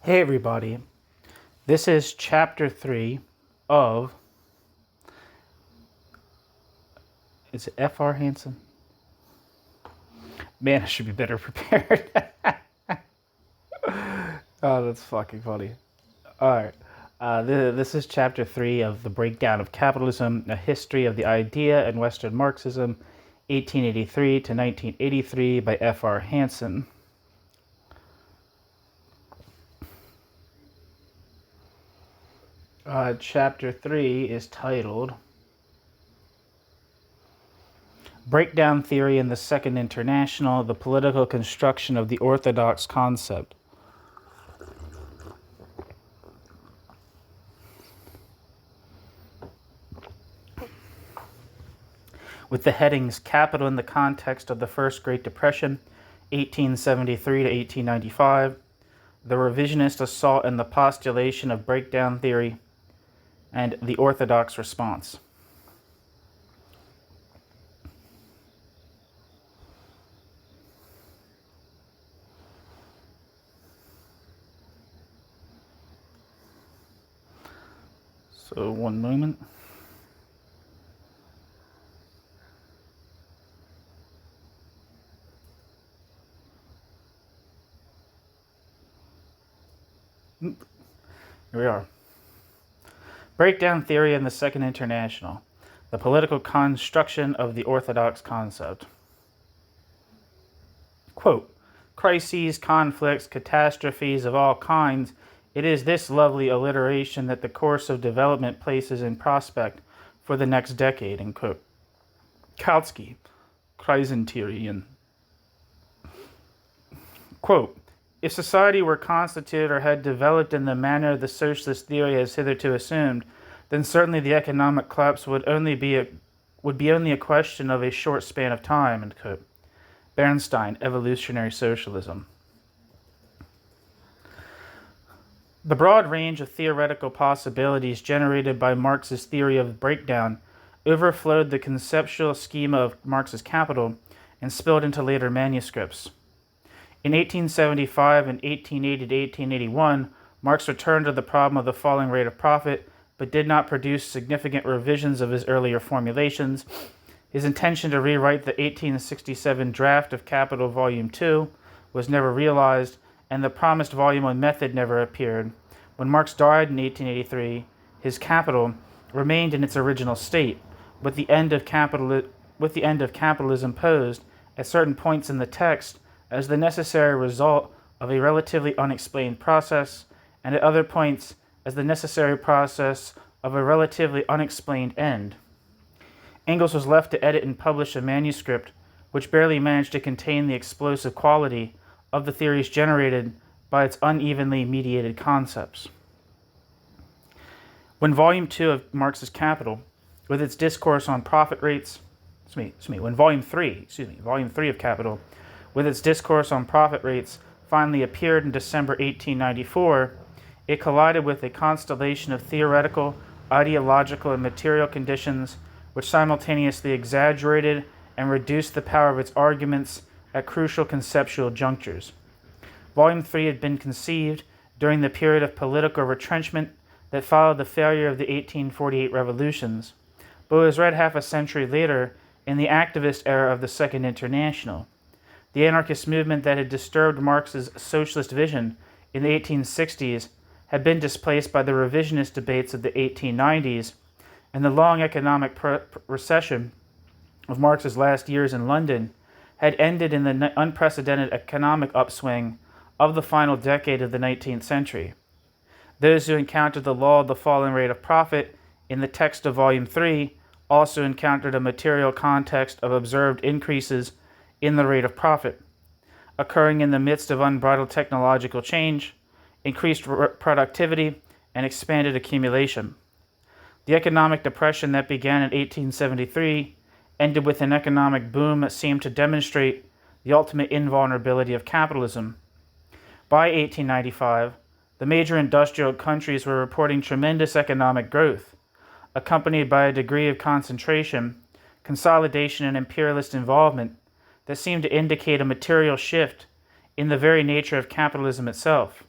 Hey everybody, this is chapter 3 of, is it F.R. Hansen? Man, I should be better prepared. Oh, that's fucking funny. Alright, this is chapter 3 of The Breakdown of Capitalism, A History of the Idea in Western Marxism, 1883 to 1983 by F.R. Hansen. Chapter 3 is titled Breakdown Theory in the Second International, the Political Construction of the Orthodox Concept. With the headings Capital in the Context of the First Great Depression, 1873 to 1895, The Revisionist Assault and the Postulation of Breakdown Theory, and The Orthodox Response. So, one moment. Here we are. Breakdown Theory in the Second International, the Political Construction of the Orthodox Concept. Quote, crises, conflicts, catastrophes of all kinds, it is this lovely alliteration that the course of development places in prospect for the next decade, end quote. Kautsky, Crises. Quote, if society were constituted or had developed in the manner the socialist theory has hitherto assumed, then certainly the economic collapse would be only a question of a short span of time, end quote. Bernstein, Evolutionary Socialism. The broad range of theoretical possibilities generated by Marx's theory of breakdown overflowed the conceptual schema of Marx's Capital and spilled into later manuscripts. In 1875 and 1880 to 1881, Marx returned to the problem of the falling rate of profit, but did not produce significant revisions of his earlier formulations. His intention to rewrite the 1867 draft of Capital Volume 2 was never realized, and the promised Volume 1 method never appeared. When Marx died in 1883, his Capital remained in its original state, with the end of capitalism posed at certain points in the text as the necessary result of a relatively unexplained process, and at other points as the necessary process of a relatively unexplained end. Engels was left to edit and publish a manuscript which barely managed to contain the explosive quality of the theories generated by its unevenly mediated concepts. When Volume 2 of Marx's Capital, with its discourse on profit rates, when Volume 3 of Capital, with its discourse on profit rates, finally appeared in December 1894, it collided with a constellation of theoretical, ideological, and material conditions which simultaneously exaggerated and reduced the power of its arguments at crucial conceptual junctures. Volume 3 had been conceived during the period of political retrenchment that followed the failure of the 1848 revolutions, but was read half a century later in the activist era of the Second International. The anarchist movement that had disturbed Marx's socialist vision in the 1860s had been displaced by the revisionist debates of the 1890s, and the long economic recession of Marx's last years in London had ended in the unprecedented economic upswing of the final decade of the 19th century. Those who encountered the law of the falling rate of profit in the text of Volume 3 also encountered a material context of observed increases in the rate of profit, occurring in the midst of unbridled technological change, increased productivity, and expanded accumulation. The economic depression that began in 1873 ended with an economic boom that seemed to demonstrate the ultimate invulnerability of capitalism. By 1895, the major industrial countries were reporting tremendous economic growth, accompanied by a degree of concentration, consolidation, and imperialist involvement that seemed to indicate a material shift in the very nature of capitalism itself.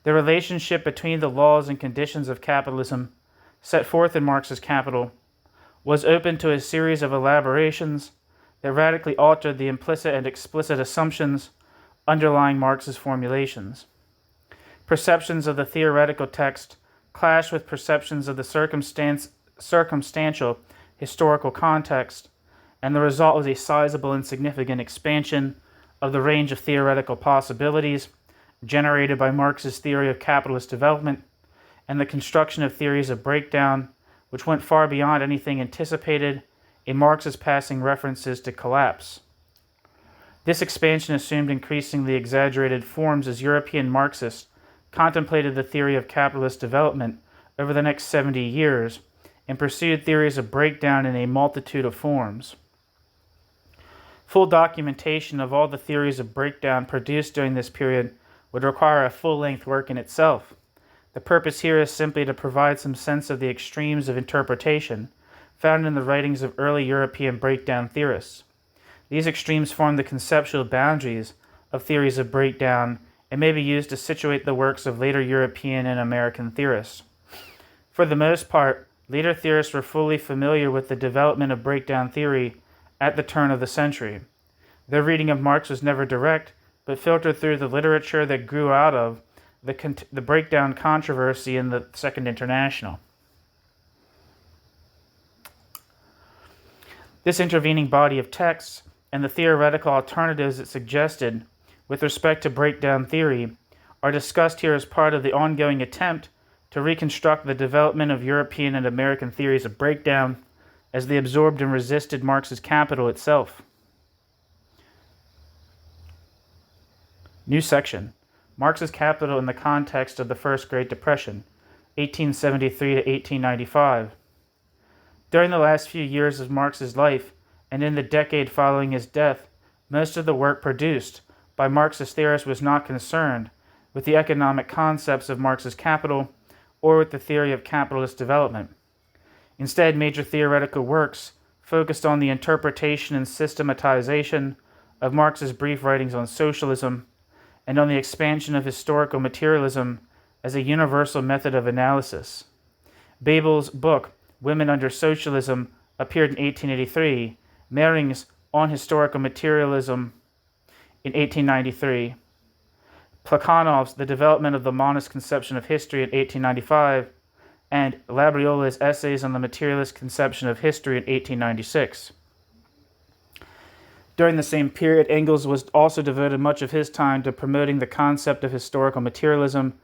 The relationship between the laws and conditions of capitalism, set forth in Marx's Capital, was open to a series of elaborations that radically altered the implicit and explicit assumptions underlying Marx's formulations. Perceptions of the theoretical text clashed with perceptions of the circumstantial historical context, and the result was a sizable and significant expansion of the range of theoretical possibilities generated by Marx's theory of capitalist development and the construction of theories of breakdown, which went far beyond anything anticipated in Marx's passing references to collapse. This expansion assumed increasingly exaggerated forms as European Marxists contemplated the theory of capitalist development over the next 70 years and pursued theories of breakdown in a multitude of forms. Full documentation of all the theories of breakdown produced during this period would require a full-length work in itself. The purpose here is simply to provide some sense of the extremes of interpretation found in the writings of early European breakdown theorists. These extremes form the conceptual boundaries of theories of breakdown and may be used to situate the works of later European and American theorists. For the most part, later theorists were fully familiar with the development of breakdown theory at the turn of the century. Their reading of Marx was never direct, but filtered through the literature that grew out of the breakdown controversy in the Second International. This intervening body of texts and the theoretical alternatives it suggested with respect to breakdown theory are discussed here as part of the ongoing attempt to reconstruct the development of European and American theories of breakdown as they absorbed and resisted Marx's Capital itself. New section. Marx's Capital in the context of the First Great Depression, 1873 to 1895. During the last few years of Marx's life, and in the decade following his death, most of the work produced by Marxist theorists was not concerned with the economic concepts of Marx's Capital or with the theory of capitalist development. Instead, major theoretical works focused on the interpretation and systematization of Marx's brief writings on socialism and on the expansion of historical materialism as a universal method of analysis. Bebel's book, Women Under Socialism, appeared in 1883, Mehring's On Historical Materialism in 1893, Plekhanov's The Development of the Monist Conception of History in 1895, and Labriola's Essays on the Materialist Conception of History in 1896. During the same period, Engels was also devoted much of his time to promoting the concept of historical materialism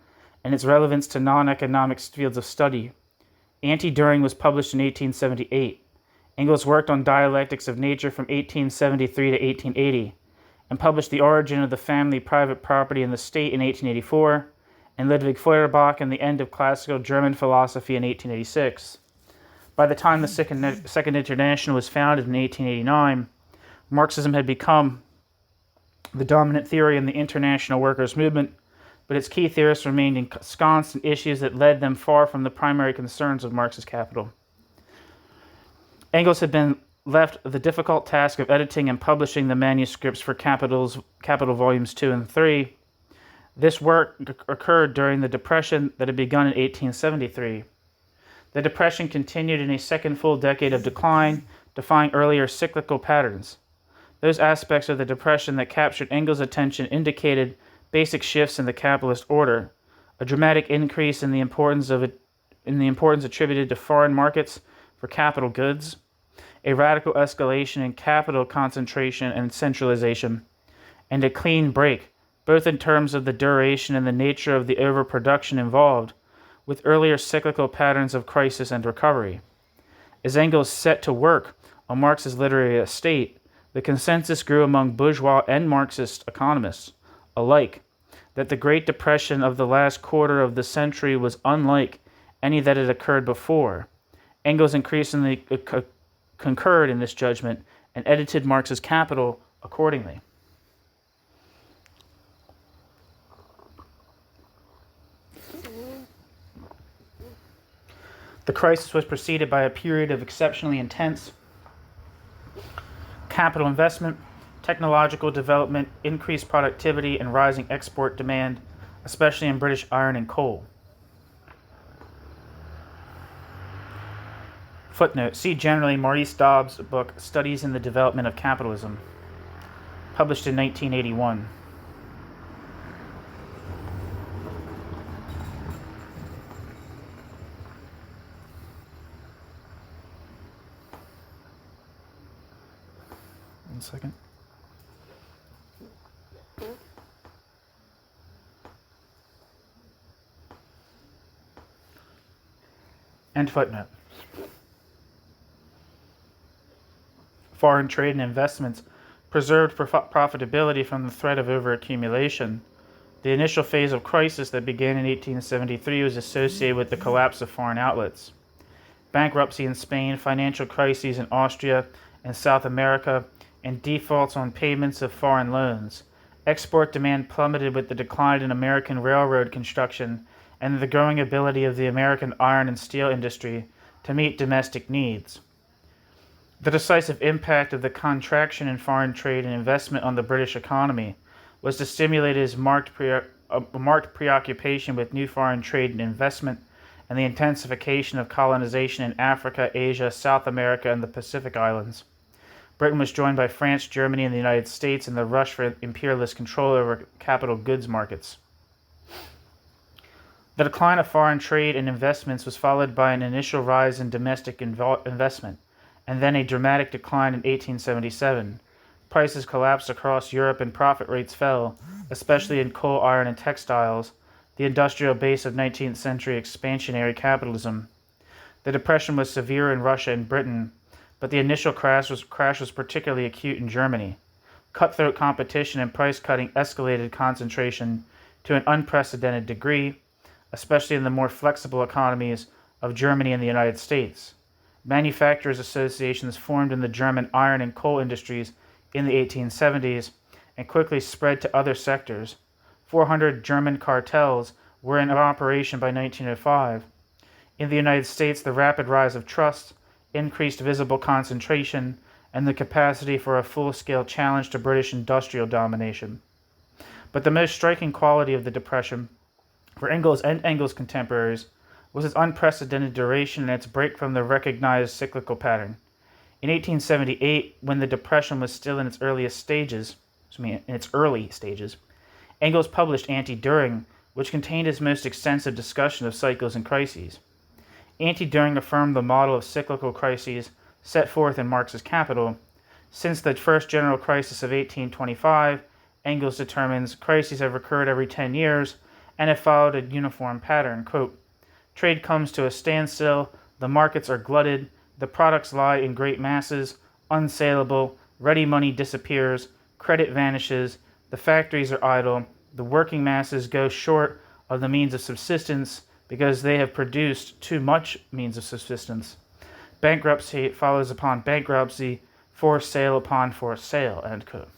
and its relevance to non-economic fields of study. Anti-Düring was published in 1878. Engels worked on dialectics of nature from 1873 to 1880, and published The Origin of the Family, Private Property, and the State in 1884, and Ludwig Feuerbach and the End of Classical German Philosophy in 1886. By the time the Second International was founded in 1889, Marxism had become the dominant theory in the international workers' movement, but its key theorists remained ensconced in issues that led them far from the primary concerns of Marx's Capital. Engels had been left the difficult task of editing and publishing the manuscripts for Capital Volumes 2 and 3. This work occurred during the Depression that had begun in 1873. The Depression continued in a second full decade of decline, defying earlier cyclical patterns. Those aspects of the Depression that captured Engels' attention indicated basic shifts in the capitalist order, a dramatic increase in the importance attributed to foreign markets for capital goods, a radical escalation in capital concentration and centralization, and a clean break, both in terms of the duration and the nature of the overproduction involved, with earlier cyclical patterns of crisis and recovery. As Engels set to work on Marx's literary estate, the consensus grew among bourgeois and Marxist economists alike that the Great Depression of the last quarter of the century was unlike any that had occurred before. Engels increasingly concurred in this judgment and edited Marx's Capital accordingly. The crisis was preceded by a period of exceptionally intense capital investment, technological development, increased productivity, and rising export demand especially in British iron and coal. Footnote: see generally Maurice Dobbs' book Studies in the Development of Capitalism, published in 1981. One second. End footnote. Foreign trade and investments preserved profitability from the threat of overaccumulation. The initial phase of crisis that began in 1873 was associated with the collapse of foreign outlets. Bankruptcy in Spain, financial crises in Austria and South America, and defaults on payments of foreign loans. Export demand plummeted with the decline in American railroad construction and the growing ability of the American iron and steel industry to meet domestic needs. The decisive impact of the contraction in foreign trade and investment on the British economy was to stimulate his marked preoccupation with new foreign trade and investment and the intensification of colonization in Africa, Asia, South America, and the Pacific Islands. Britain was joined by France, Germany, and the United States in the rush for imperialist control over capital goods markets. The decline of foreign trade and investments was followed by an initial rise in domestic investment, and then a dramatic decline in 1877. Prices collapsed across Europe and profit rates fell, especially in coal, iron, and textiles, the industrial base of 19th century expansionary capitalism. The depression was severe in Russia and Britain, but the initial crash was particularly acute in Germany. Cutthroat competition and price cutting escalated concentration to an unprecedented degree, especially in the more flexible economies of Germany and the United States. Manufacturers' associations formed in the German iron and coal industries in the 1870s and quickly spread to other sectors. 400 German cartels were in operation by 1905. In the United States, the rapid rise of trusts, increased visible concentration, and the capacity for a full-scale challenge to British industrial domination. But the most striking quality of the Depression, for Engels and Engels' contemporaries, was its unprecedented duration and its break from the recognized cyclical pattern. In 1878, when the Depression was still in its early stages, Engels published Anti-Düring, which contained his most extensive discussion of cycles and crises. Anti-Düring affirmed the model of cyclical crises set forth in Marx's Capital. Since the first general crisis of 1825, Engels determines crises have occurred every 10 years and have followed a uniform pattern. Quote, trade comes to a standstill, the markets are glutted, the products lie in great masses, unsaleable, ready money disappears, credit vanishes, the factories are idle, the working masses go short of the means of subsistence because they have produced too much means of subsistence. Bankruptcy follows upon bankruptcy, forced sale upon forced sale. End quote.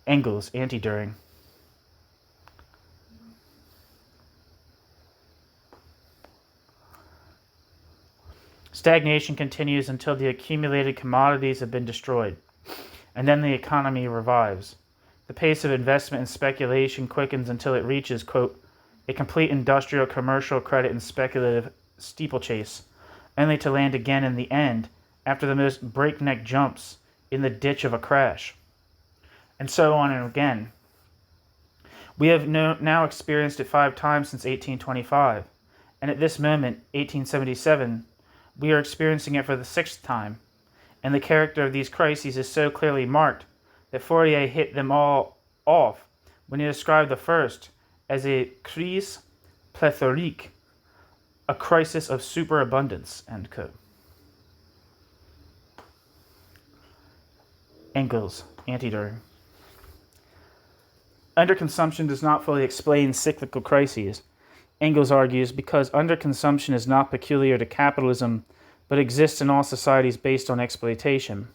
Engels, Anti-Düring. Stagnation continues until the accumulated commodities have been destroyed, and then the economy revives. The pace of investment and speculation quickens until it reaches, quote, a complete industrial, commercial, credit, and speculative steeplechase, only to land again in the end after the most breakneck jumps in the ditch of a crash. And so on and again. We have now experienced it 5 times since 1825, and at this moment, 1877, we are experiencing it for the 6th time, and the character of these crises is so clearly marked that Fourier hit them all off when he described the first as a crise pléthorique, a crisis of superabundance, end quote. Engels, Anti-Düring. Underconsumption does not fully explain cyclical crises, Engels argues, because underconsumption is not peculiar to capitalism, but exists in all societies based on exploitation.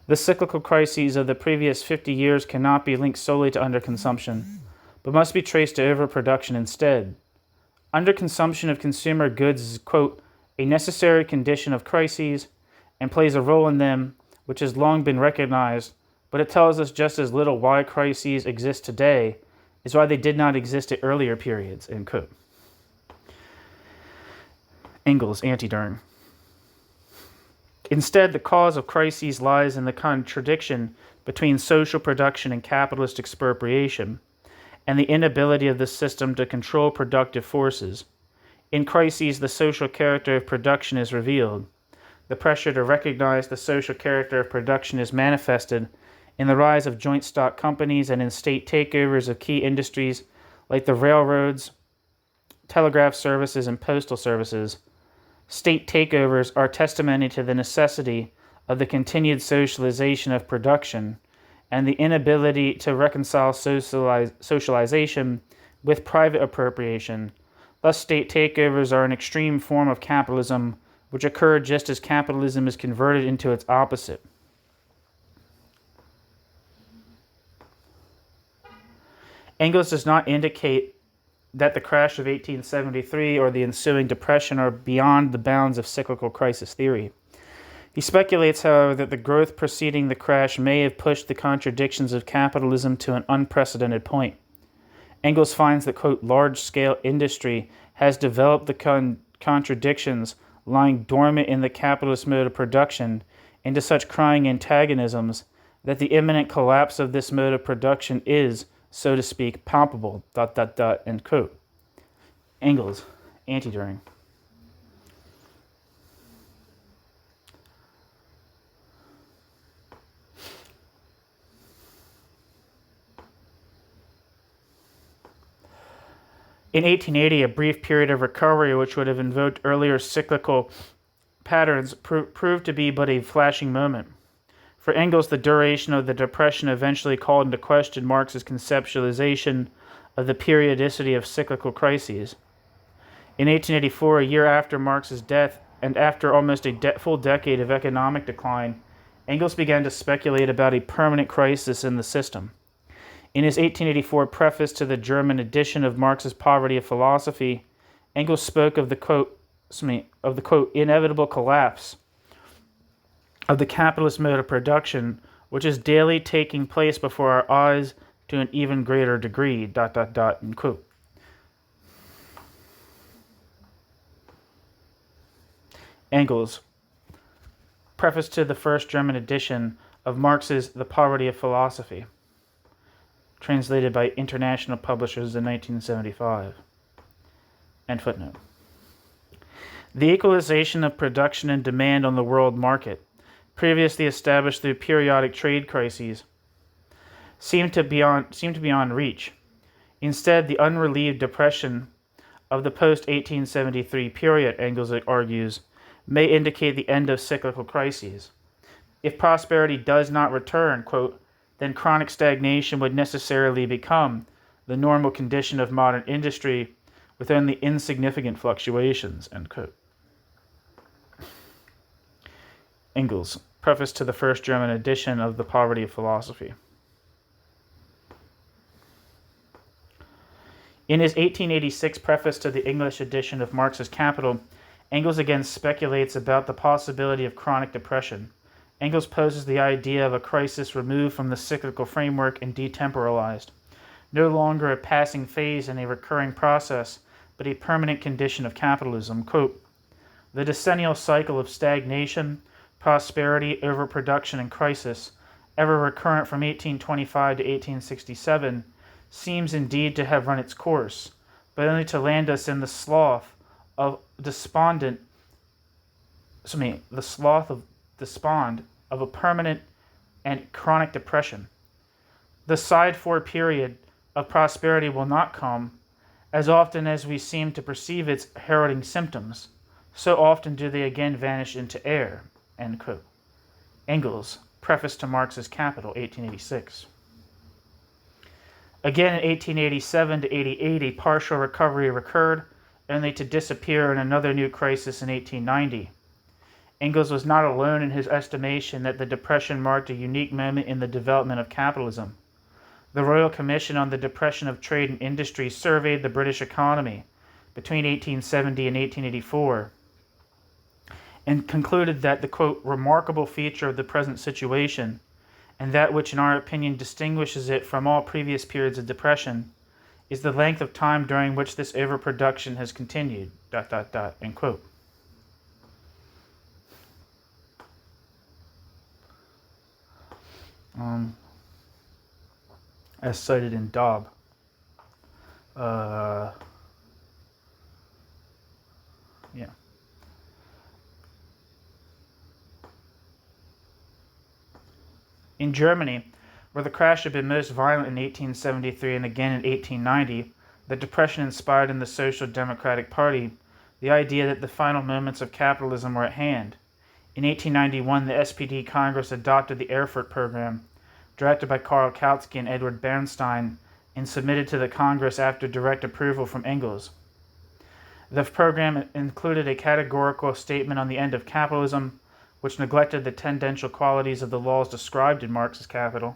The cyclical crises of the previous 50 years cannot be linked solely to underconsumption, but must be traced to overproduction instead. Underconsumption of consumer goods is, quote, a necessary condition of crises and plays a role in them which has long been recognized but it tells us just as little why crises exist today is why they did not exist at earlier periods, end quote. Engels, Anti-Dern. Instead, the cause of crises lies in the contradiction between social production and capitalist expropriation, and the inability of the system to control productive forces. In crises, the social character of production is revealed. The pressure to recognize the social character of production is manifested in the rise of joint stock companies and in state takeovers of key industries like the railroads, telegraph services, and postal services. State takeovers are testimony to the necessity of the continued socialization of production and the inability to reconcile socialization with private appropriation. Thus, state takeovers are an extreme form of capitalism, which occur just as capitalism is converted into its opposite. Engels does not indicate that the crash of 1873 or the ensuing depression are beyond the bounds of cyclical crisis theory. He speculates, however, that the growth preceding the crash may have pushed the contradictions of capitalism to an unprecedented point. Engels finds that, quote, large-scale industry has developed the contradictions lying dormant in the capitalist mode of production into such crying antagonisms that the imminent collapse of this mode of production is, so to speak, palpable, ... end quote. Engels, Anti-Dern. In 1880, a brief period of recovery which would have invoked earlier cyclical patterns proved to be but a flashing moment. For Engels, the duration of the Depression eventually called into question Marx's conceptualization of the periodicity of cyclical crises. In 1884, a year after Marx's death, and after almost a full decade of economic decline, Engels began to speculate about a permanent crisis in the system. In his 1884 preface to the German edition of Marx's Poverty of Philosophy, Engels spoke of the quote, inevitable collapse of the capitalist mode of production, which is daily taking place before our eyes to an even greater degree, ... end quote. Engels, preface to the first German edition of Marx's The Poverty of Philosophy, translated by international publishers in 1975. End footnote. The equalization of production and demand on the world market, previously established through periodic trade crises, seemed to be beyond reach. Instead, the unrelieved depression of the post-1873 period, Engels argues, may indicate the end of cyclical crises. If prosperity does not return, quote, then chronic stagnation would necessarily become the normal condition of modern industry with only insignificant fluctuations, end quote. Engels, preface to the first German edition of The Poverty of Philosophy. In his 1886 preface to the English edition of Marx's Capital, Engels again speculates about the possibility of chronic depression. Engels poses the idea of a crisis removed from the cyclical framework and detemporalized, no longer a passing phase in a recurring process, but a permanent condition of capitalism. Quote, the decennial cycle of stagnation, prosperity, overproduction, and crisis, ever recurrent from 1825 to 1867, seems indeed to have run its course, but only to land us in the slough of despond of a permanent and chronic depression. The sighed-for period of prosperity will not come, as often as we seem to perceive its heralding symptoms, so often do they again vanish into air, end quote. Engels, preface to Marx's Capital, 1886. Again in 1887 to 88, a partial recovery occurred, only to disappear in another new crisis in 1890. Engels was not alone in his estimation that the Depression marked a unique moment in the development of capitalism. The Royal Commission on the Depression of Trade and Industry surveyed the British economy between 1870 and 1884 and concluded that the, quote, remarkable feature of the present situation and that which in our opinion distinguishes it from all previous periods of depression is the length of time during which this overproduction has continued, ... end quote. As cited in Dobb. Yeah. In Germany, where the crash had been most violent in 1873 and again in 1890, the depression inspired in the Social Democratic Party the idea that the final moments of capitalism were at hand. In 1891, the SPD Congress adopted the Erfurt Program, drafted by Karl Kautsky and Edward Bernstein, and submitted to the Congress after direct approval from Engels. The program included a categorical statement on the end of capitalism, which neglected the tendential qualities of the laws described in Marx's Capital,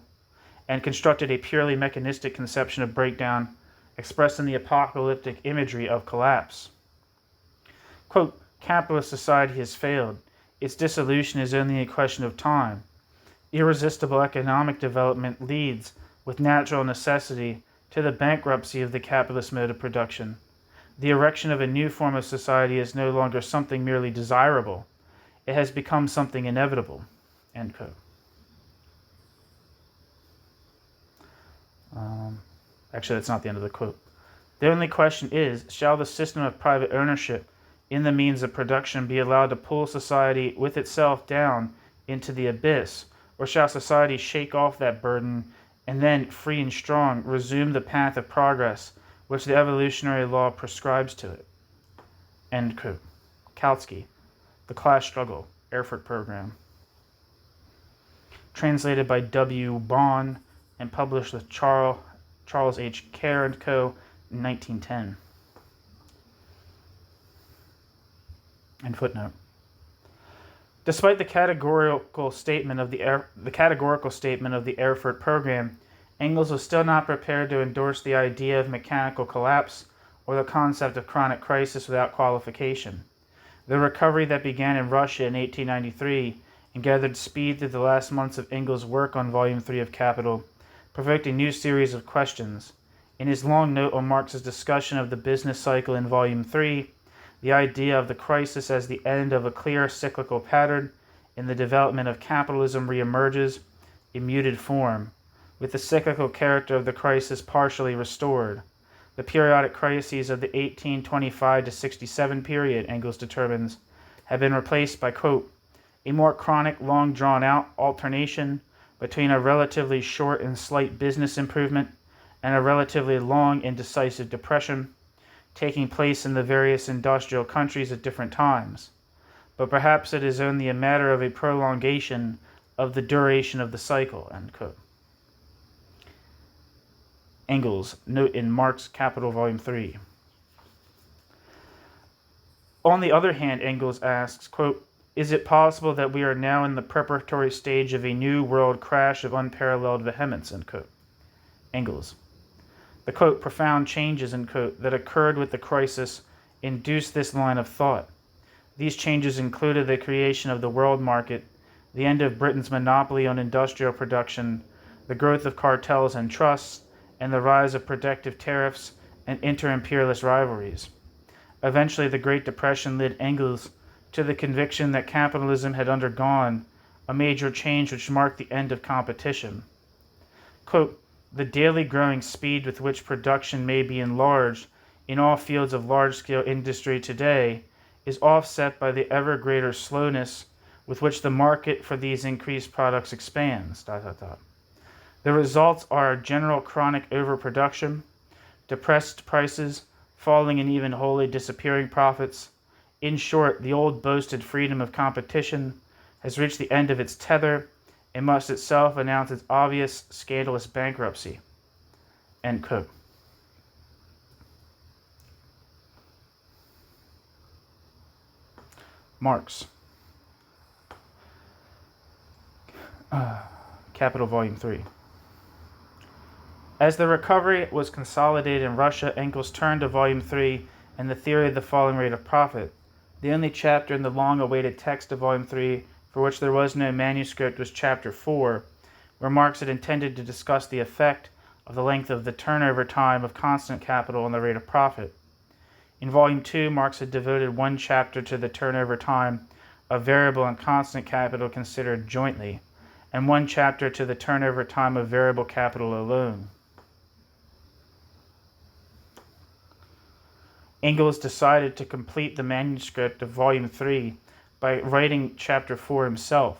and constructed a purely mechanistic conception of breakdown expressed in the apocalyptic imagery of collapse. Quote, capitalist society has failed. Its dissolution is only a question of time. Irresistible economic development leads, with natural necessity, to the bankruptcy of the capitalist mode of production. The erection of a new form of society is no longer something merely desirable. It has become something inevitable. End quote. Actually, that's not the end of the quote. The only question is, shall the system of private ownership in the means of production be allowed to pull society with itself down into the abyss, or shall society shake off that burden and then, free and strong, resume the path of progress which the evolutionary law prescribes to it? End quote. Kautsky, The Class Struggle, Erfurt Program. Translated by W. Bond and published with Charles H. Kerr & Co. in 1910. And footnote. Despite the categorical statement of the Erfurt Program, Engels was still not prepared to endorse the idea of mechanical collapse or the concept of chronic crisis without qualification. The recovery that began in Russia in 1893 and gathered speed through the last months of Engels' work on Volume 3 of Capital provoked a new series of questions. In his long note on Marx's discussion of the business cycle in Volume 3, the idea of the crisis as the end of a clear cyclical pattern in the development of capitalism reemerges in muted form, with the cyclical character of the crisis partially restored. The periodic crises of the 1825 to 67 period, Engels determines, have been replaced by, quote, a more chronic, long drawn-out alternation between a relatively short and slight business improvement and a relatively long and decisive depression, taking place in the various industrial countries at different times. But perhaps it is only a matter of a prolongation of the duration of the cycle, end quote. Engels, note in Marx Capital, Volume 3. On the other hand, Engels asks, quote, is it possible that we are now in the preparatory stage of a new world crash of unparalleled vehemence, end quote. Engels. The, quote, profound changes, end quote, that occurred with the crisis induced this line of thought. These changes included the creation of the world market, the end of Britain's monopoly on industrial production, the growth of cartels and trusts, and the rise of protective tariffs and inter-imperialist rivalries. Eventually, the Great Depression led Engels to the conviction that capitalism had undergone a major change which marked the end of competition. Quote, the daily growing speed with which production may be enlarged in all fields of large-scale industry today is offset by the ever greater slowness with which the market for these increased products expands. ... The results are general chronic overproduction, depressed prices, falling and even wholly disappearing profits. In short, the old boasted freedom of competition has reached the end of its tether and must itself announce its obvious, scandalous bankruptcy. End quote. Marx. Capital, Volume 3. As the recovery was consolidated in Russia, Engels turned to Volume 3 and the theory of the falling rate of profit. The only chapter in the long-awaited text of Volume 3 for which there was no manuscript was Chapter 4, where Marx had intended to discuss the effect of the length of the turnover time of constant capital on the rate of profit. In Volume 2, Marx had devoted one chapter to the turnover time of variable and constant capital considered jointly, and one chapter to the turnover time of variable capital alone. Engels decided to complete the manuscript of Volume 3 by writing Chapter 4 himself.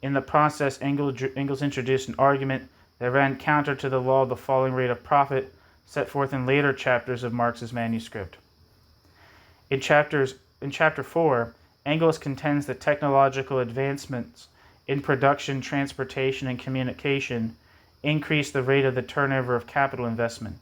In the process, Engels introduced an argument that ran counter to the law of the falling rate of profit set forth in later chapters of Marx's manuscript. In Chapter 4, Engels contends that technological advancements in production, transportation, and communication increase the rate of the turnover of capital investment.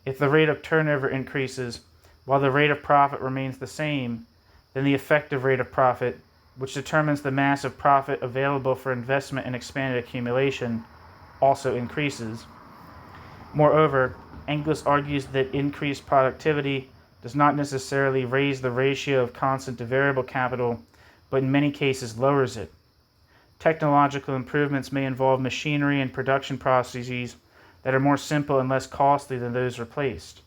If the rate of turnover increases while the rate of profit remains the same, then the effective rate of profit, which determines the mass of profit available for investment and expanded accumulation, also increases. Moreover, Engels argues that increased productivity does not necessarily raise the ratio of constant to variable capital, but in many cases lowers it. Technological improvements may involve machinery and production processes that are more simple and less costly than those replaced.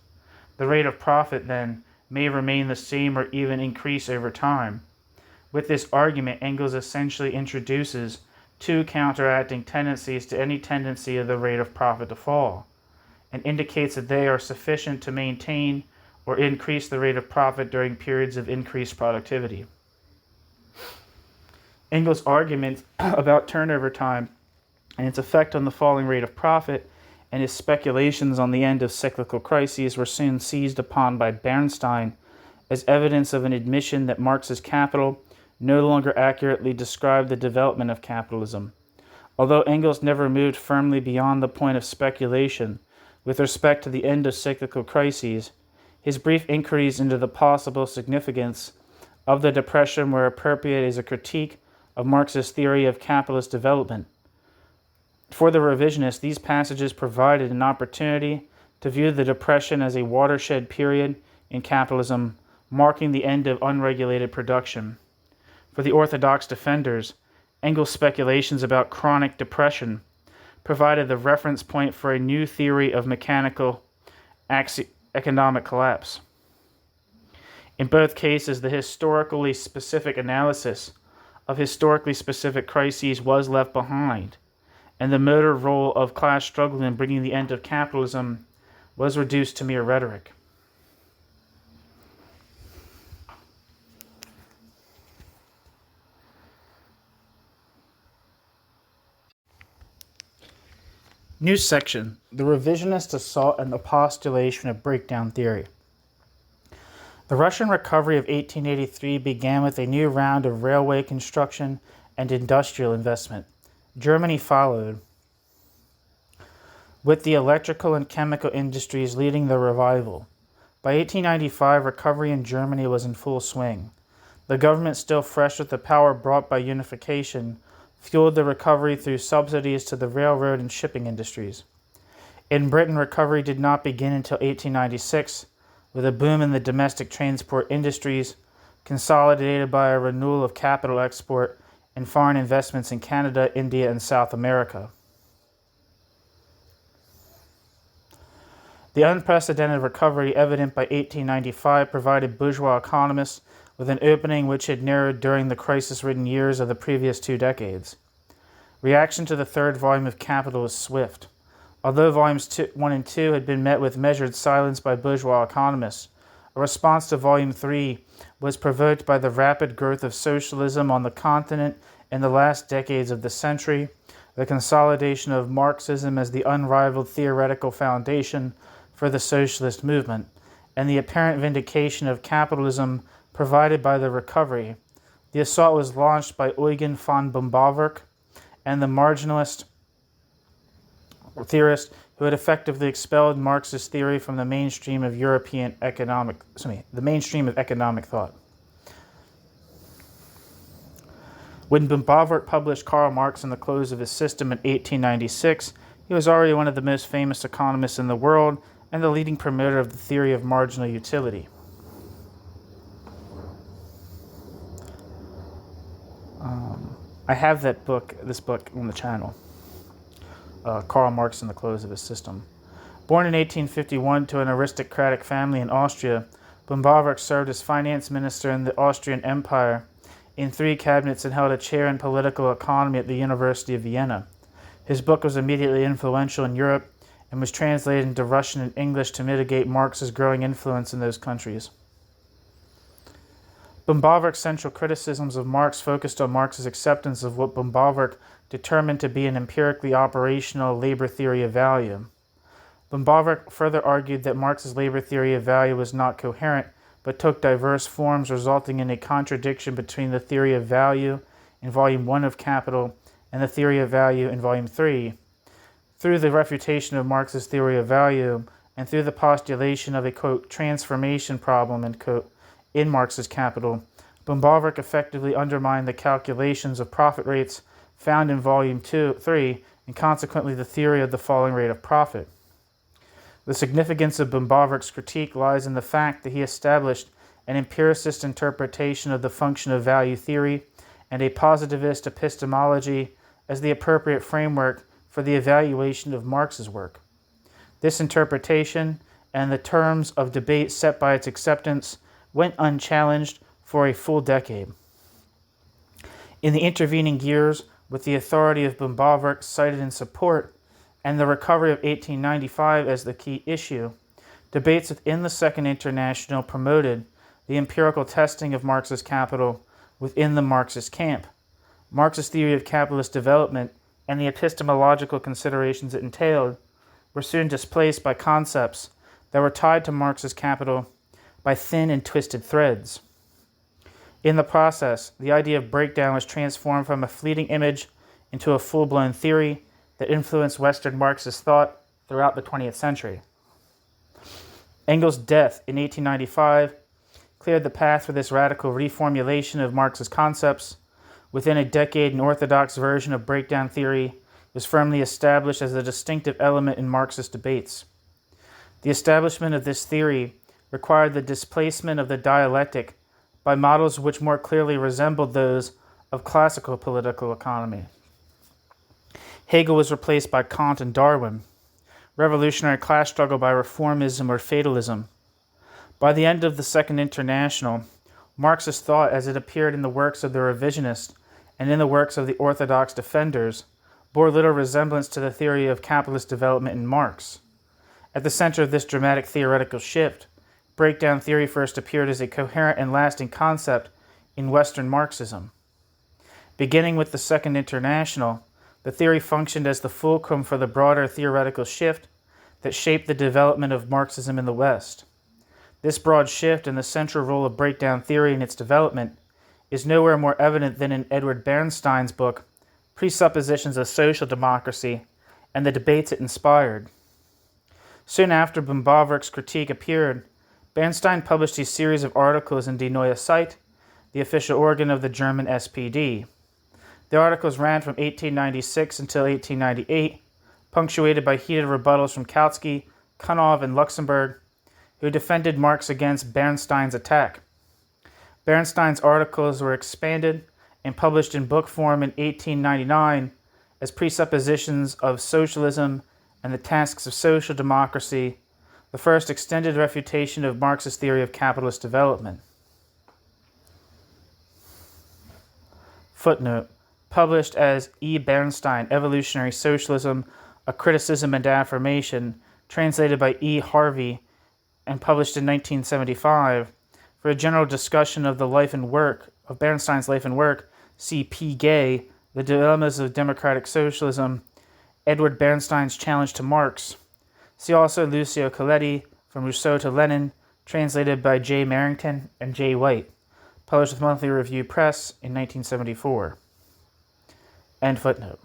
The rate of profit, then, may remain the same or even increase over time. With this argument, Engels essentially introduces two counteracting tendencies to any tendency of the rate of profit to fall, and indicates that they are sufficient to maintain or increase the rate of profit during periods of increased productivity. Engels' argument about turnover time and its effect on the falling rate of profit and his speculations on the end of cyclical crises were soon seized upon by Bernstein as evidence of an admission that Marx's Capital no longer accurately described the development of capitalism. Although Engels never moved firmly beyond the point of speculation with respect to the end of cyclical crises, his brief inquiries into the possible significance of the Depression were appropriate as a critique of Marx's theory of capitalist development. For the revisionist, these passages provided an opportunity to view the Depression as a watershed period in capitalism, marking the end of unregulated production. For the orthodox defenders, Engels' speculations about chronic depression provided the reference point for a new theory of mechanical economic collapse. In both cases, the historically specific analysis of historically specific crises was left behind, and the motor role of class struggle in bringing the end of capitalism was reduced to mere rhetoric. New section: the revisionist assault and the postulation of breakdown theory. The Russian recovery of 1883 began with a new round of railway construction and industrial investment. Germany followed, with the electrical and chemical industries leading the revival. By 1895, recovery in Germany was in full swing. The government, still fresh with the power brought by unification, fueled the recovery through subsidies to the railroad and shipping industries. In Britain, recovery did not begin until 1896, with a boom in the domestic transport industries, consolidated by a renewal of capital export and foreign investments in Canada, India, and South America. The unprecedented recovery evident by 1895 provided bourgeois economists with an opening which had narrowed during the crisis-ridden years of the previous 2 decades. Reaction to the third volume of Capital was swift. Although volumes 1 and 2 had been met with measured silence by bourgeois economists, a response to volume 3 was provoked by the rapid growth of socialism on the continent in the last decades of the century, the consolidation of Marxism as the unrivaled theoretical foundation for the socialist movement, and the apparent vindication of capitalism provided by the recovery. The assault was launched by Eugen von Bombawerk and the marginalist theorist who had effectively expelled Marx's theory from the mainstream of economic thought. When Bombawerk published Karl Marx and the Close of His System in 1896, he was already one of the most famous economists in the world and the leading promoter of the theory of marginal utility. I have this book on the channel. Karl Marx in the close of his system. Born in 1851 to an aristocratic family in Austria, von Bauwerk served as finance minister in the Austrian Empire in 3 cabinets and held a chair in political economy at the University of Vienna. His book was immediately influential in Europe and was translated into Russian and English to mitigate Marx's growing influence in those countries. Von Bauwerk's central criticisms of Marx focused on Marx's acceptance of what von Bauwerk determined to be an empirically operational labor theory of value. Von Bauwerk further argued that Marx's labor theory of value was not coherent, but took diverse forms, resulting in a contradiction between the theory of value in Volume 1 of Capital and the theory of value in Volume 3. Through the refutation of Marx's theory of value and through the postulation of a, quote, transformation problem, end quote, in Marx's Capital, von Bauwerk effectively undermined the calculations of profit rates found in Volume 3 and consequently the theory of the falling rate of profit. The significance of von Bauwerk's critique lies in the fact that he established an empiricist interpretation of the function of value theory and a positivist epistemology as the appropriate framework for the evaluation of Marx's work. This interpretation and the terms of debate set by its acceptance went unchallenged for a full decade. In the intervening years, with the authority of von Bauwerk cited in support and the recovery of 1895 as the key issue, debates within the Second International promoted the empirical testing of Marx's Capital within the Marxist camp. Marx's theory of capitalist development and the epistemological considerations it entailed were soon displaced by concepts that were tied to Marx's Capital by thin and twisted threads. In the process, the idea of breakdown was transformed from a fleeting image into a full-blown theory that influenced Western Marxist thought throughout the 20th century. Engels' death in 1895 cleared the path for this radical reformulation of Marx's concepts. Within a decade, an orthodox version of breakdown theory was firmly established as a distinctive element in Marxist debates. The establishment of this theory required the displacement of the dialectic by models which more clearly resembled those of classical political economy. Hegel was replaced by Kant and Darwin, revolutionary class struggle by reformism or fatalism. By the end of the Second International, Marxist thought as it appeared in the works of the revisionist and in the works of the orthodox defenders bore little resemblance to the theory of capitalist development in Marx. At the center of this dramatic theoretical shift, breakdown theory first appeared as a coherent and lasting concept in Western Marxism. Beginning with the Second International, the theory functioned as the fulcrum for the broader theoretical shift that shaped the development of Marxism in the West. This broad shift and the central role of breakdown theory in its development is nowhere more evident than in Edward Bernstein's book, Presuppositions of Social Democracy, and the debates it inspired. Soon after von Bauwerk's critique appeared, Bernstein published a series of articles in Die Neue Zeit, the official organ of the German SPD. The articles ran from 1896 until 1898, punctuated by heated rebuttals from Kautsky, Kunov, and Luxemburg, who defended Marx against Bernstein's attack. Bernstein's articles were expanded and published in book form in 1899 as Presuppositions of Socialism and the Tasks of Social Democracy, the first extended refutation of Marx's theory of capitalist development. Footnote: published as E. Bernstein, Evolutionary Socialism, A Criticism and Affirmation, translated by E. Harvey, and published in 1975. For a general discussion of the life and work of Bernstein's life and work, see P. Gay, The Dilemmas of Democratic Socialism, Edward Bernstein's Challenge to Marx. See also Lucio Coletti, From Rousseau to Lenin, translated by J. Marrington and J. White, published with Monthly Review Press in 1974. End footnote.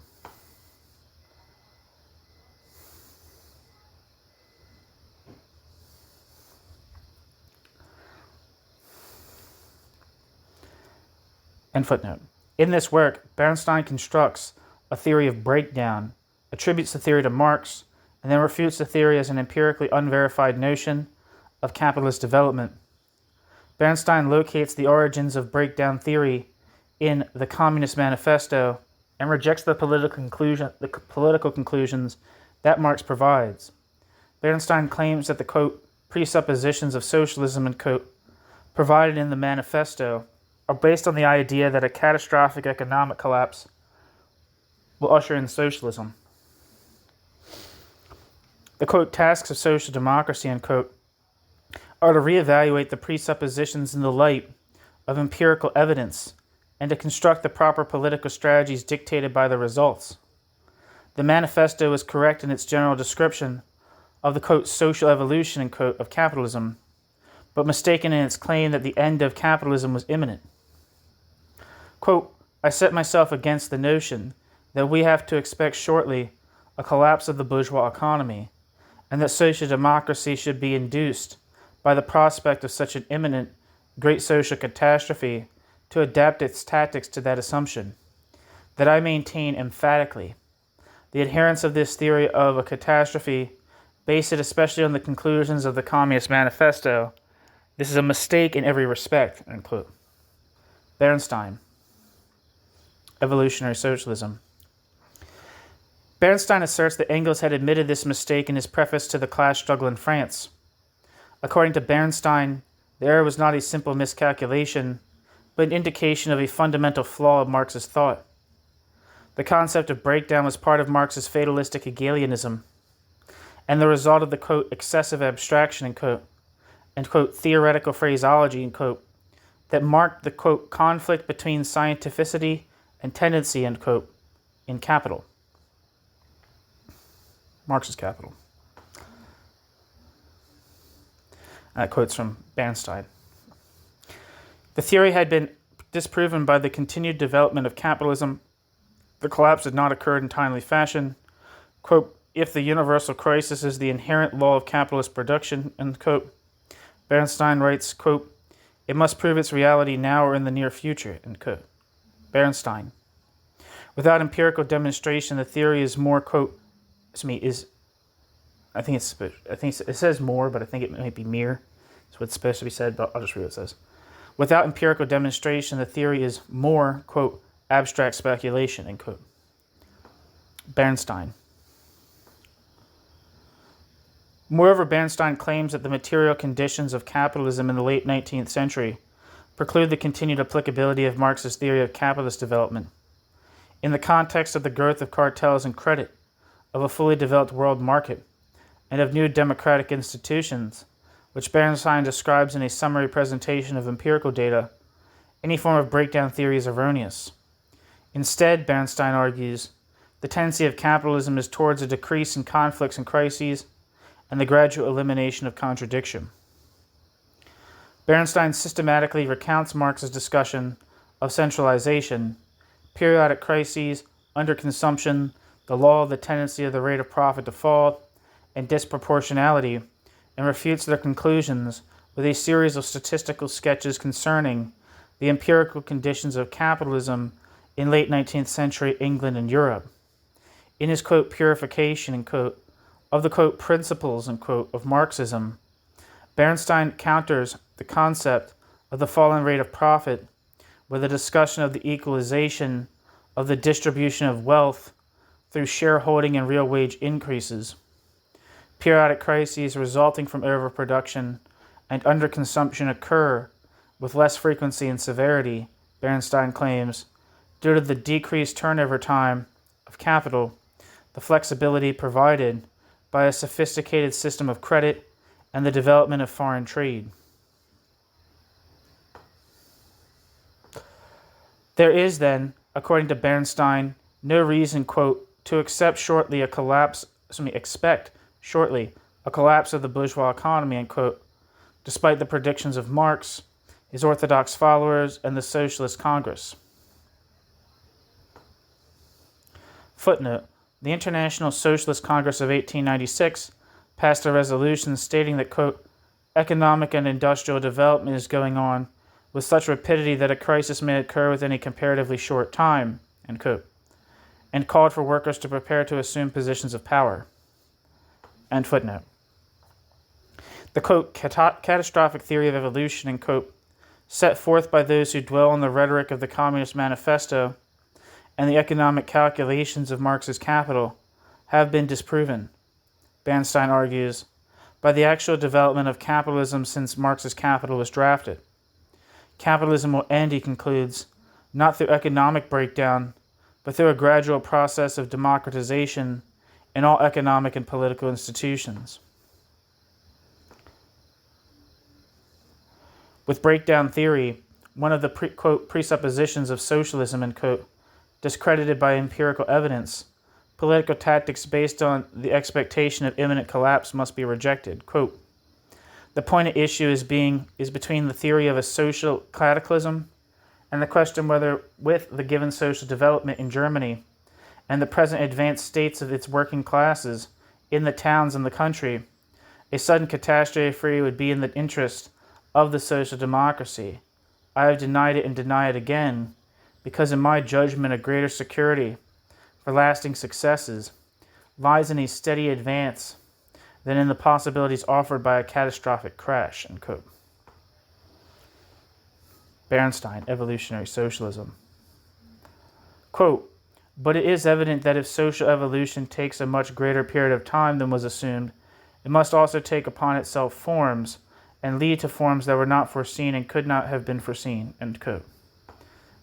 End footnote. In this work, Bernstein constructs a theory of breakdown, attributes the theory to Marx, and then refutes the theory as an empirically unverified notion of capitalist development. Bernstein locates the origins of breakdown theory in the Communist Manifesto and rejects the political conclusions that Marx provides. Bernstein claims that the, quote, presuppositions of socialism, and quote, provided in the manifesto are based on the idea that a catastrophic economic collapse will usher in socialism. The, quote, tasks of social democracy, unquote, are to reevaluate the presuppositions in the light of empirical evidence and to construct the proper political strategies dictated by the results. The manifesto is correct in its general description of the, quote, social evolution, and quote, of capitalism, but mistaken in its claim that the end of capitalism was imminent. Quote, I set myself against the notion that we have to expect shortly a collapse of the bourgeois economy, and that social democracy should be induced by the prospect of such an imminent great social catastrophe to adapt its tactics to that assumption. That I maintain emphatically the adherents of this theory of a catastrophe, based it especially on the conclusions of the Communist Manifesto. This is a mistake in every respect, unquote. Bernstein, Evolutionary Socialism. Bernstein asserts that Engels had admitted this mistake in his preface to the class struggle in France. According to Bernstein, the error was not a simple miscalculation, but an indication of a fundamental flaw of Marx's thought. The concept of breakdown was part of Marx's fatalistic Hegelianism, and the result of the, quote, excessive abstraction, and quote, theoretical phraseology, and quote, that marked the, quote, conflict between scientificity and tendency, end quote, in Capital. Marx's Capital. Quotes from Bernstein. The theory had been disproven by the continued development of capitalism. The collapse had not occurred in timely fashion. Quote, if the universal crisis is the inherent law of capitalist production, end quote, Bernstein writes, quote, it must prove its reality now or in the near future, end quote. Bernstein. Without empirical demonstration, the theory is more, quote, it says more, but I think it might be mere. That's what's supposed to be said, but I'll just read what it says. Without empirical demonstration, the theory is more, quote, abstract speculation, end quote. Bernstein. Moreover, Bernstein claims that the material conditions of capitalism in the late 19th century preclude the continued applicability of Marx's theory of capitalist development. In the context of the growth of cartels and credit, of a fully developed world market, and of new democratic institutions, which Bernstein describes in a summary presentation of empirical data, any form of breakdown theory is erroneous. Instead, Bernstein argues, the tendency of capitalism is towards a decrease in conflicts and crises and the gradual elimination of contradiction. Bernstein systematically recounts Marx's discussion of centralization, periodic crises, underconsumption, the law of the tendency of the rate of profit to fall, and disproportionality, and refutes their conclusions with a series of statistical sketches concerning the empirical conditions of capitalism in late 19th century England and Europe. In his, quote, purification, end quote, of the, quote, principles, end quote, of Marxism, Bernstein counters the concept of the falling rate of profit with a discussion of the equalization of the distribution of wealth through shareholding and real wage increases. Periodic crises resulting from overproduction and underconsumption occur with less frequency and severity, Bernstein claims, due to the decreased turnover time of capital, the flexibility provided by a sophisticated system of credit, and the development of foreign trade. There is then, according to Bernstein, no reason, quote, to expect shortly a collapse of the bourgeois economy, end quote, despite the predictions of Marx, his orthodox followers, and the Socialist Congress. Footnote: the International Socialist Congress of 1896 passed a resolution stating that, quote, economic and industrial development is going on with such rapidity that a crisis may occur within a comparatively short time, end quote, and called for workers to prepare to assume positions of power. End footnote. The, quote, catastrophic theory of evolution, end quote, set forth by those who dwell on the rhetoric of the Communist Manifesto and the economic calculations of Marx's Capital have been disproven, Bernstein argues, by the actual development of capitalism since Marx's Capital was drafted. Capitalism will end, he concludes, not through economic breakdown, but through a gradual process of democratization in all economic and political institutions. With breakdown theory, one of the presuppositions of socialism, end quote, discredited by empirical evidence, political tactics based on the expectation of imminent collapse must be rejected. Quote, the point at issue is between the theory of a social cataclysm and the question whether, with the given social development in Germany and the present advanced states of its working classes in the towns and the country, a sudden catastrophe would be in the interest of the social democracy. I have denied it and deny it again, because in my judgment a greater security for lasting successes lies in a steady advance than in the possibilities offered by a catastrophic crash, end quote. Bernstein, Evolutionary Socialism. Quote, but it is evident that if social evolution takes a much greater period of time than was assumed, it must also take upon itself forms and lead to forms that were not foreseen and could not have been foreseen, end quote.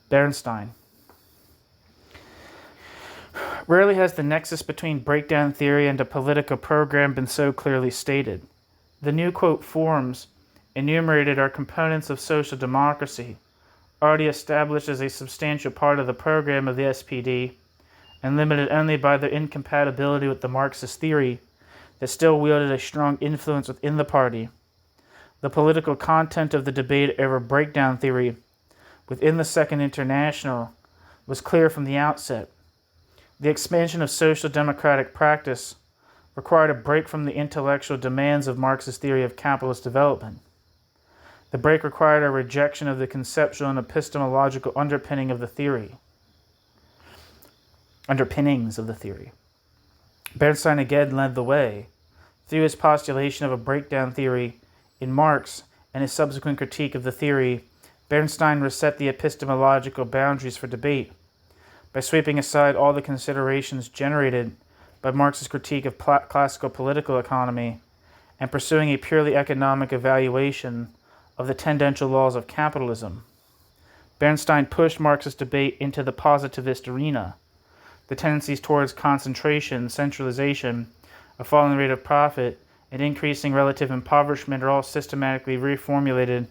Bernstein. Rarely has the nexus between breakdown theory and a political program been so clearly stated. The new, quote, forms enumerated are components of social democracy, already established as a substantial part of the program of the SPD, and limited only by their incompatibility with the Marxist theory that still wielded a strong influence within the party. The political content of the debate over breakdown theory within the Second International was clear from the outset. The expansion of social democratic practice required a break from the intellectual demands of Marx's theory of capitalist development. The break required a rejection of the conceptual and epistemological underpinnings of the theory. Bernstein again led the way. Through his postulation of a breakdown theory in Marx and his subsequent critique of the theory, Bernstein reset the epistemological boundaries for debate by sweeping aside all the considerations generated by Marx's critique of classical political economy and pursuing a purely economic evaluation of the tendential laws of capitalism. Bernstein pushed Marxist debate into the positivist arena. The tendencies towards concentration, centralization, a falling rate of profit, and increasing relative impoverishment are all systematically reformulated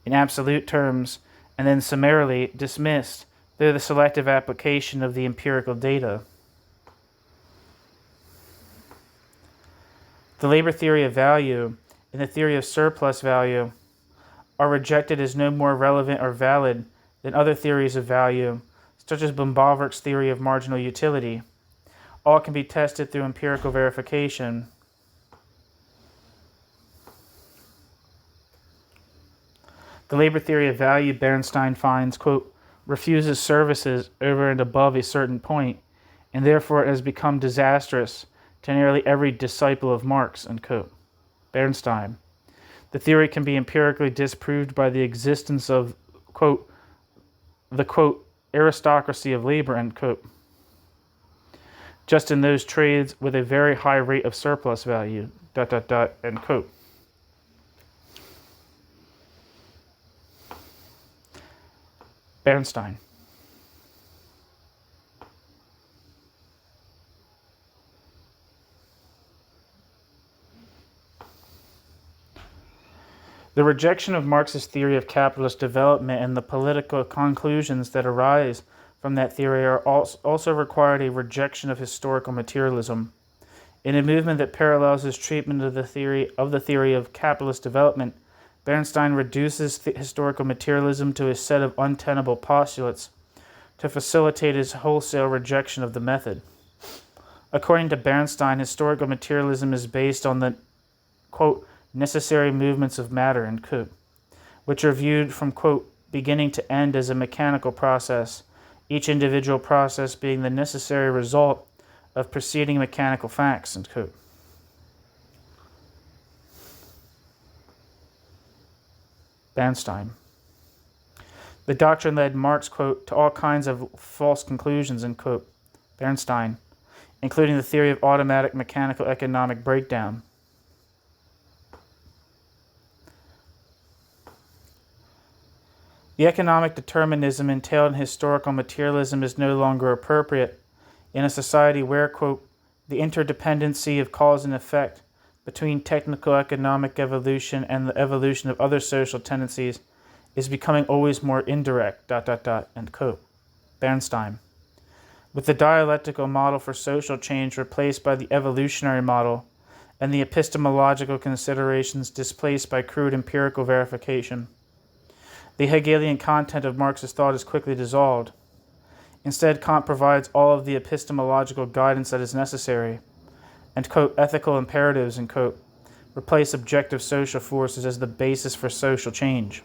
in absolute terms and then summarily dismissed through the selective application of the empirical data. The labor theory of value and the theory of surplus value are rejected as no more relevant or valid than other theories of value, such as Baumbolverk's theory of marginal utility. All can be tested through empirical verification. The labor theory of value, Bernstein finds, quote, refuses services over and above a certain point, and therefore it has become disastrous to nearly every disciple of Marx, end quote. Bernstein. The theory can be empirically disproved by the existence of, quote, the, quote, aristocracy of labor, end quote, just in those trades with a very high rate of surplus value, ... end quote. Bernstein. The rejection of Marx's theory of capitalist development and the political conclusions that arise from that theory are also required a rejection of historical materialism. In a movement that parallels his treatment of the theory of capitalist development, Bernstein reduces historical materialism to a set of untenable postulates to facilitate his wholesale rejection of the method. According to Bernstein, historical materialism is based on the, quote, necessary movements of matter, end quote, which are viewed from, quote, beginning to end as a mechanical process, each individual process being the necessary result of preceding mechanical facts, end quote. Bernstein. The doctrine led Marx, quote, to all kinds of false conclusions, end quote, Bernstein, including the theory of automatic mechanical economic breakdown. The economic determinism entailed in historical materialism is no longer appropriate in a society where, quote, the interdependency of cause and effect between technical economic evolution and the evolution of other social tendencies is becoming always more indirect, end quote, Bernstein. With the dialectical model for social change replaced by the evolutionary model and the epistemological considerations displaced by crude empirical verification, the Hegelian content of Marx's thought is quickly dissolved. Instead, Kant provides all of the epistemological guidance that is necessary, and, quote, ethical imperatives, end quote, replace objective social forces as the basis for social change.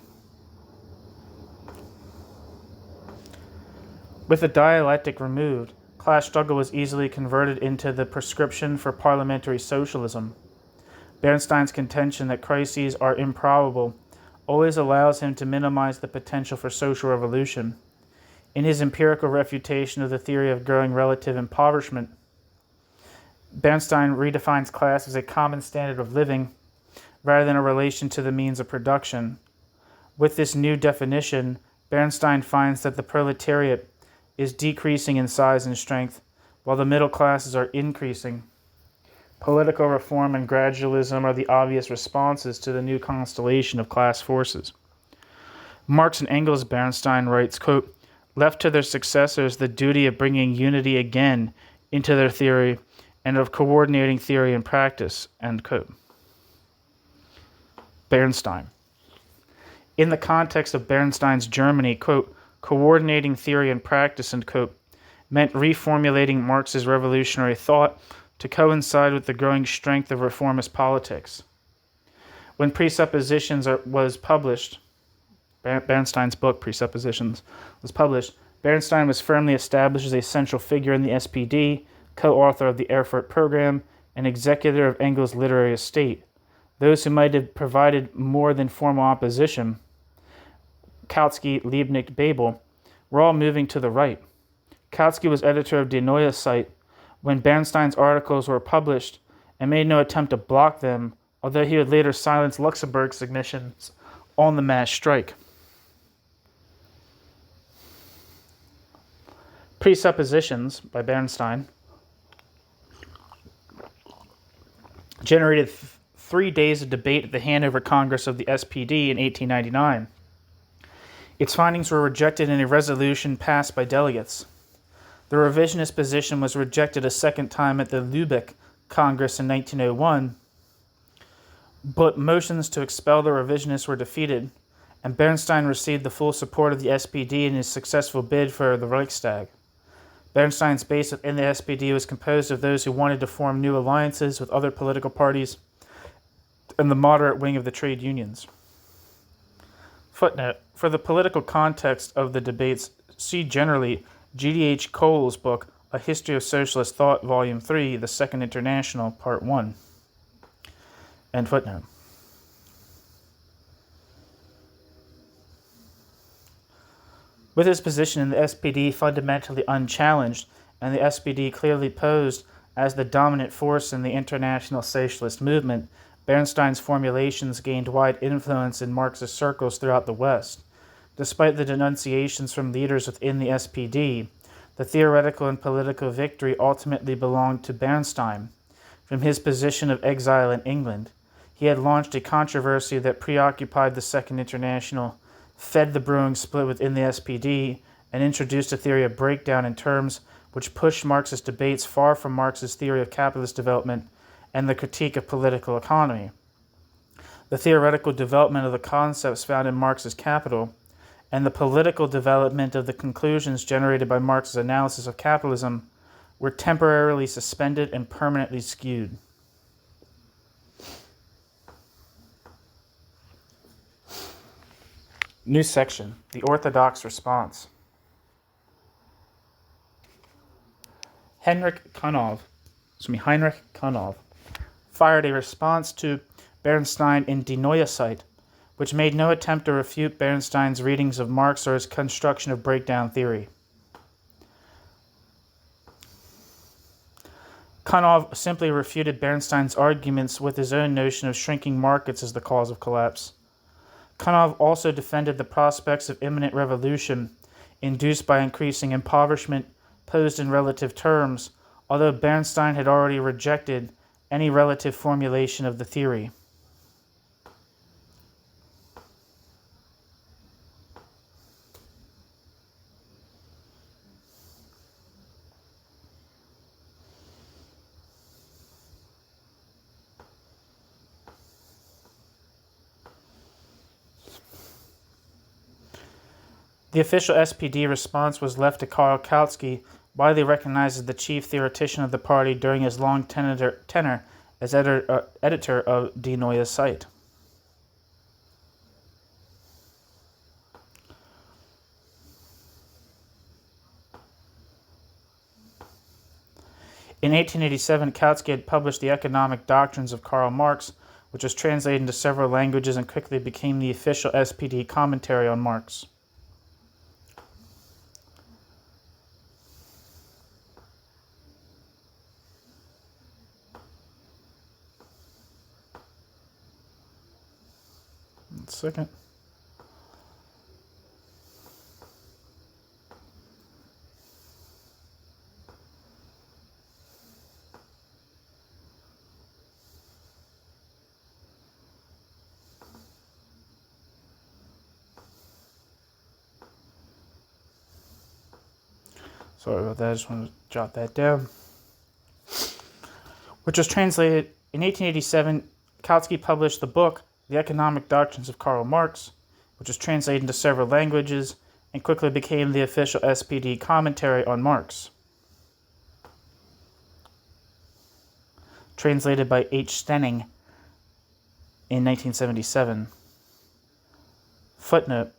With the dialectic removed, class struggle was easily converted into the prescription for parliamentary socialism. Bernstein's contention that crises are improbable always allows him to minimize the potential for social revolution. In his empirical refutation of the theory of growing relative impoverishment, Bernstein redefines class as a common standard of living rather than a relation to the means of production. With this new definition, Bernstein finds that the proletariat is decreasing in size and strength, while the middle classes are increasing. Political reform and gradualism are the obvious responses to the new constellation of class forces. Marx and Engels, Bernstein writes, quote, left to their successors the duty of bringing unity again into their theory and of coordinating theory and practice, end quote. Bernstein. In the context of Bernstein's Germany, quote, coordinating theory and practice, end quote, meant reformulating Marx's revolutionary thought to coincide with the growing strength of reformist politics. When Presuppositions was published, Bernstein's book, Presuppositions, was published, Bernstein was firmly established as a central figure in the SPD, co-author of the Erfurt Program, and executor of Engels' literary estate. Those who might have provided more than formal opposition, Kautsky, Liebknecht, Babel, were all moving to the right. Kautsky was editor of Die Neue Zeit when Bernstein's articles were published and made no attempt to block them, although he would later silence Luxemburg's submissions on the mass strike. Presuppositions by Bernstein generated 3 days of debate at the Hanover Congress of the SPD in 1899. Its findings were rejected in a resolution passed by delegates. The revisionist position was rejected a second time at the Lübeck Congress in 1901, but motions to expel the revisionists were defeated, and Bernstein received the full support of the SPD in his successful bid for the Reichstag. Bernstein's base within the SPD was composed of those who wanted to form new alliances with other political parties and the moderate wing of the trade unions. Footnote: for the political context of the debates, see generally G.D.H. Cole's book, A History of Socialist Thought, Volume 3, The Second International, Part 1. End footnote. With his position in the SPD fundamentally unchallenged, and the SPD clearly posed as the dominant force in the international socialist movement, Bernstein's formulations gained wide influence in Marxist circles throughout the West. Despite the denunciations from leaders within the SPD, the theoretical and political victory ultimately belonged to Bernstein. From his position of exile in England, he had launched a controversy that preoccupied the Second International, fed the brewing split within the SPD, and introduced a theory of breakdown in terms which pushed Marxist debates far from Marx's theory of capitalist development and the critique of political economy. The theoretical development of the concepts found in Marx's Capital and the political development of the conclusions generated by Marx's analysis of capitalism were temporarily suspended and permanently skewed. New section, the orthodox response. Heinrich Kuhnhoff fired a response to Bernstein in Die Neue Zeit which made no attempt to refute Bernstein's readings of Marx or his construction of breakdown theory. Kanov simply refuted Bernstein's arguments with his own notion of shrinking markets as the cause of collapse. Kanov also defended the prospects of imminent revolution induced by increasing impoverishment posed in relative terms, although Bernstein had already rejected any relative formulation of the theory. The official SPD response was left to Karl Kautsky, widely recognized as the chief theoretician of the party during his long tenure as editor of Die Neue Zeit. In 1887, Kautsky had published The Economic Doctrines of Karl Marx, which was translated into several languages and quickly became the official SPD commentary on Marx. One second. Sorry about that, I just want to jot that down. Which was translated in 1887. Kautsky published the book, The Economic Doctrines of Karl Marx, which was translated into several languages and quickly became the official SPD commentary on Marx. Translated by H. Stenning in 1977. Footnote: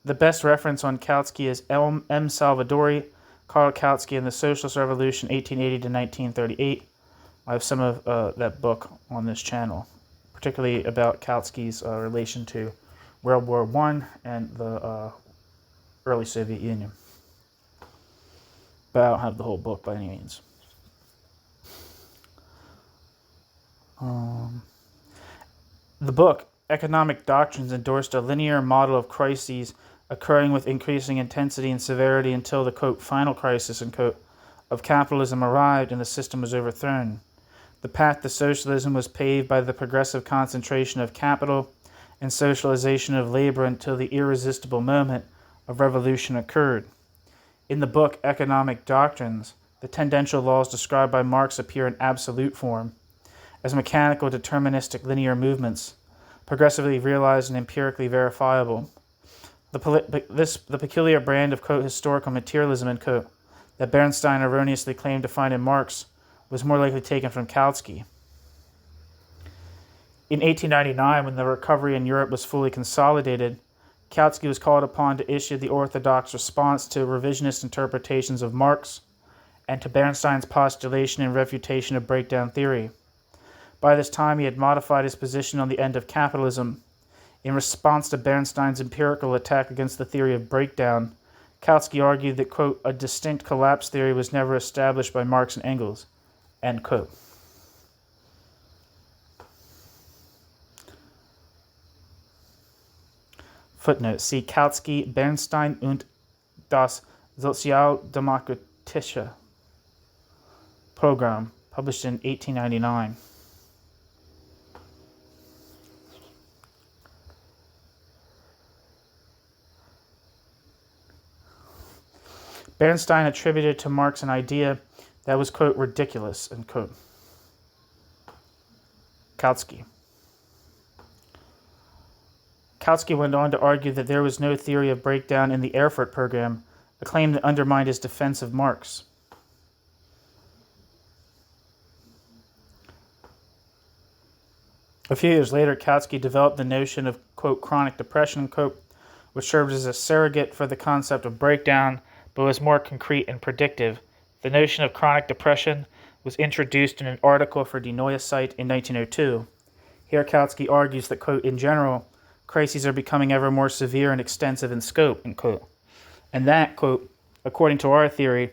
the best reference on Kautsky is M. Salvadori, Karl Kautsky and the Socialist Revolution, 1880 to 1938. I have some of that book on this channel, particularly about Kautsky's relation to World War I and the early Soviet Union. But I don't have the whole book by any means. The book, Economic Doctrines, endorsed a linear model of crises occurring with increasing intensity and severity until the, quote, final crisis, unquote, of capitalism arrived and the system was overthrown. The path to socialism was paved by the progressive concentration of capital and socialization of labor until the irresistible moment of revolution occurred. In the book Economic Doctrines, the tendential laws described by Marx appear in absolute form, as mechanical deterministic linear movements, progressively realized and empirically verifiable. The peculiar brand of, quote, historical materialism, end quote, that Bernstein erroneously claimed to find in Marx was more likely taken from Kautsky. In 1899, when the recovery in Europe was fully consolidated, Kautsky was called upon to issue the orthodox response to revisionist interpretations of Marx and to Bernstein's postulation and refutation of breakdown theory. By this time, he had modified his position on the end of capitalism. In response to Bernstein's empirical attack against the theory of breakdown, Kautsky argued that, quote, a distinct collapse theory was never established by Marx and Engels, end quote. Footnote: see Kautsky, Bernstein und das Sozialdemokratische Programm, published in 1899. Bernstein attributed to Marx an idea that was, quote, ridiculous, end quote. Kautsky went on to argue that there was no theory of breakdown in the Erfurt program, a claim that undermined his defense of Marx. A few years later, Kautsky developed the notion of, quote, chronic depression, quote, which served as a surrogate for the concept of breakdown, but was more concrete and predictive. The notion of chronic depression was introduced in an article for Die Neue Zeit in 1902. Here Kautsky argues that, quote, in general, crises are becoming ever more severe and extensive in scope, end quote. And that, quote, according to our theory,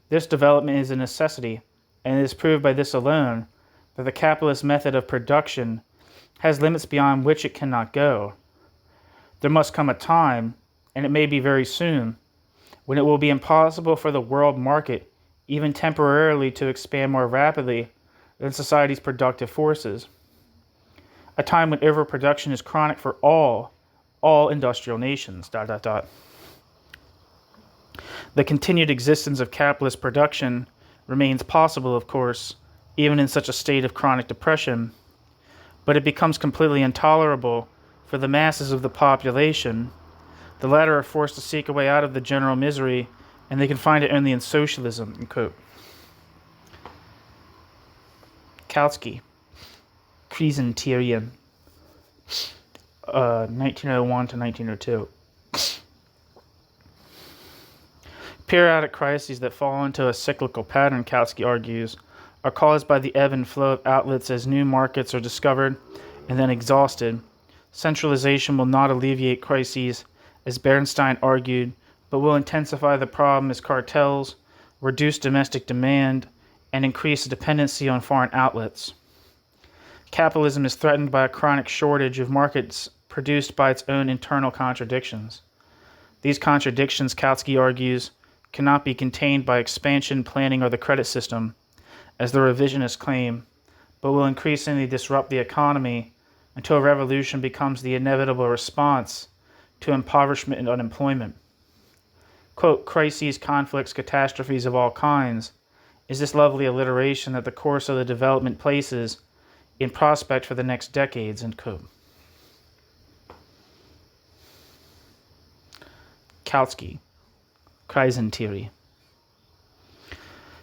this development is a necessity, and it is proved by this alone that the capitalist method of production has limits beyond which it cannot go. There must come a time, and it may be very soon, when it will be impossible for the world market, even temporarily, to expand more rapidly than society's productive forces. A time when overproduction is chronic for all industrial nations, ... The continued existence of capitalist production remains possible, of course, even in such a state of chronic depression, but it becomes completely intolerable for the masses of the population. The latter are forced to seek a way out of the general misery, and they can find it only in socialism, end quote. Kautsky, Crises, 1901 to 1902. Periodic crises that fall into a cyclical pattern, Kautsky argues, are caused by the ebb and flow of outlets as new markets are discovered and then exhausted. Centralization will not alleviate crises, as Bernstein argued, but will intensify the problem as cartels reduce domestic demand and increase the dependency on foreign outlets. Capitalism is threatened by a chronic shortage of markets produced by its own internal contradictions. These contradictions, Kautsky argues, cannot be contained by expansion, planning, or the credit system, as the revisionists claim, but will increasingly disrupt the economy until revolution becomes the inevitable response to impoverishment and unemployment. Quote, crises, conflicts, catastrophes of all kinds is this lovely alliteration that the course of the development places in prospect for the next decades, end quote. Kautsky, Krisentheorie.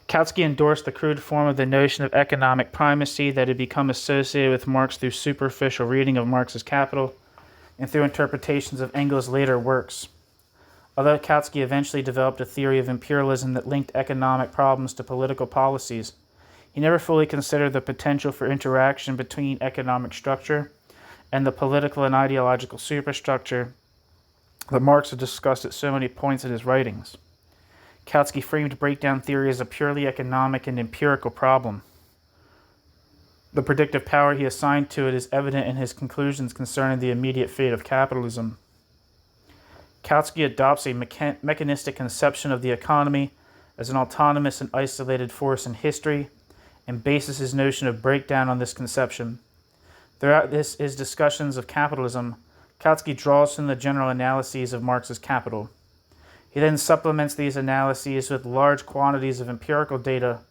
Kautsky endorsed the crude form of the notion of economic primacy that had become associated with Marx through superficial reading of Marx's Capital and through interpretations of Engels' later works. Although Kautsky eventually developed a theory of imperialism that linked economic problems to political policies, he never fully considered the potential for interaction between economic structure and the political and ideological superstructure that Marx had discussed at so many points in his writings. Kautsky framed breakdown theory as a purely economic and empirical problem. The predictive power he assigned to it is evident in his conclusions concerning the immediate fate of capitalism. Kautsky adopts a mechanistic conception of the economy as an autonomous and isolated force in history and bases his notion of breakdown on this conception. Throughout his discussions of capitalism, Kautsky draws from the general analyses of Marx's Capital. He then supplements these analyses with large quantities of empirical data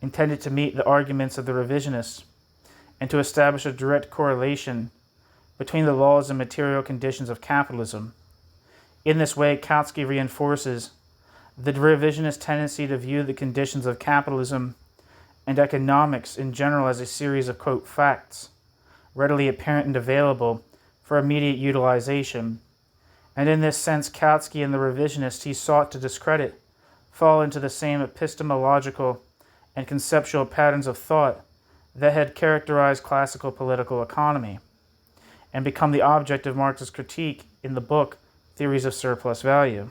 intended to meet the arguments of the revisionists and to establish a direct correlation between the laws and material conditions of capitalism. In this way, Kautsky reinforces the revisionist tendency to view the conditions of capitalism and economics in general as a series of, quote, facts, readily apparent and available for immediate utilization. And in this sense, Kautsky and the revisionists he sought to discredit fall into the same epistemological and conceptual patterns of thought that had characterized classical political economy and become the object of Marx's critique in the book Theories of Surplus Value.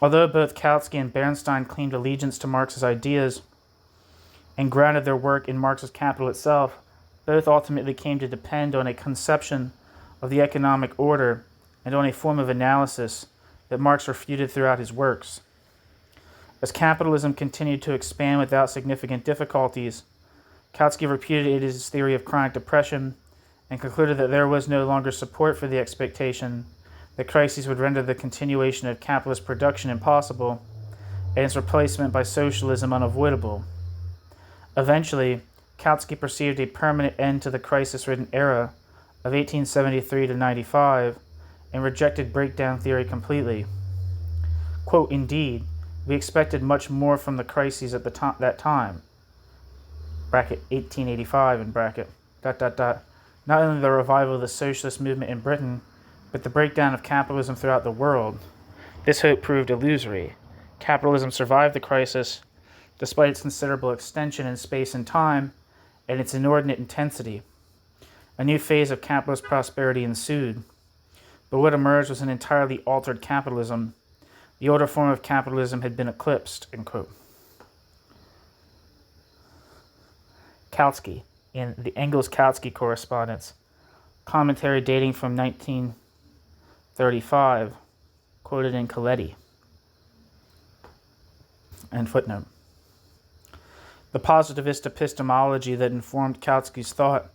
Although both Kautsky and Bernstein claimed allegiance to Marx's ideas and grounded their work in Marx's Capital itself, both ultimately came to depend on a conception of the economic order and on a form of analysis that Marx refuted throughout his works. As capitalism continued to expand without significant difficulties, Kautsky repudiated his theory of chronic depression and concluded that there was no longer support for the expectation that crises would render the continuation of capitalist production impossible and its replacement by socialism unavoidable. Eventually, Kautsky perceived a permanent end to the crisis-ridden era of 1873 to 95 and rejected breakdown theory completely. Quote, indeed, we expected much more from the crises at that time, bracket 1885 in bracket, ... Not only the revival of the socialist movement in Britain, but the breakdown of capitalism throughout the world. This hope proved illusory. Capitalism survived the crisis, despite its considerable extension in space and time and its inordinate intensity. A new phase of capitalist prosperity ensued, but what emerged was an entirely altered capitalism. The older form of capitalism had been eclipsed, end quote. Kautsky, in the Engels-Kautsky correspondence, commentary dating from 1935, quoted in Coletti. And footnote. The positivist epistemology that informed Kautsky's thought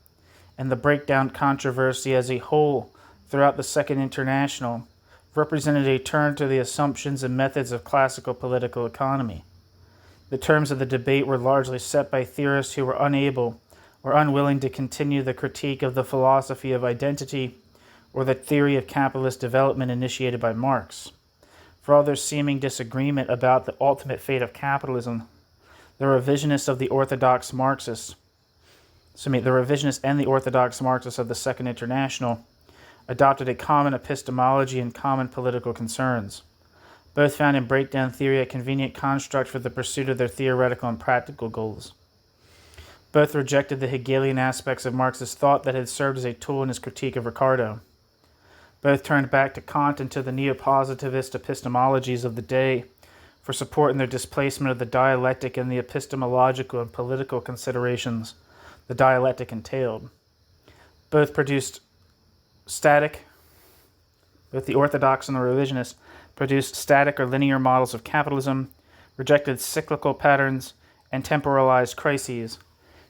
and the breakdown controversy as a whole throughout the Second International represented a turn to the assumptions and methods of classical political economy. The terms of the debate were largely set by theorists who were unable or unwilling to continue the critique of the philosophy of identity or the theory of capitalist development initiated by Marx. For all their seeming disagreement about the ultimate fate of capitalism, the revisionists and the orthodox Marxists of the Second International adopted a common epistemology and common political concerns. Both found in breakdown theory a convenient construct for the pursuit of their theoretical and practical goals. Both rejected the Hegelian aspects of Marx's thought that had served as a tool in his critique of Ricardo. Both turned back to Kant and to the neo-positivist epistemologies of the day for support in their displacement of the dialectic and the epistemological and political considerations the dialectic entailed. Both the orthodox and the revisionist produced static or linear models of capitalism, rejected cyclical patterns, and temporalized crises.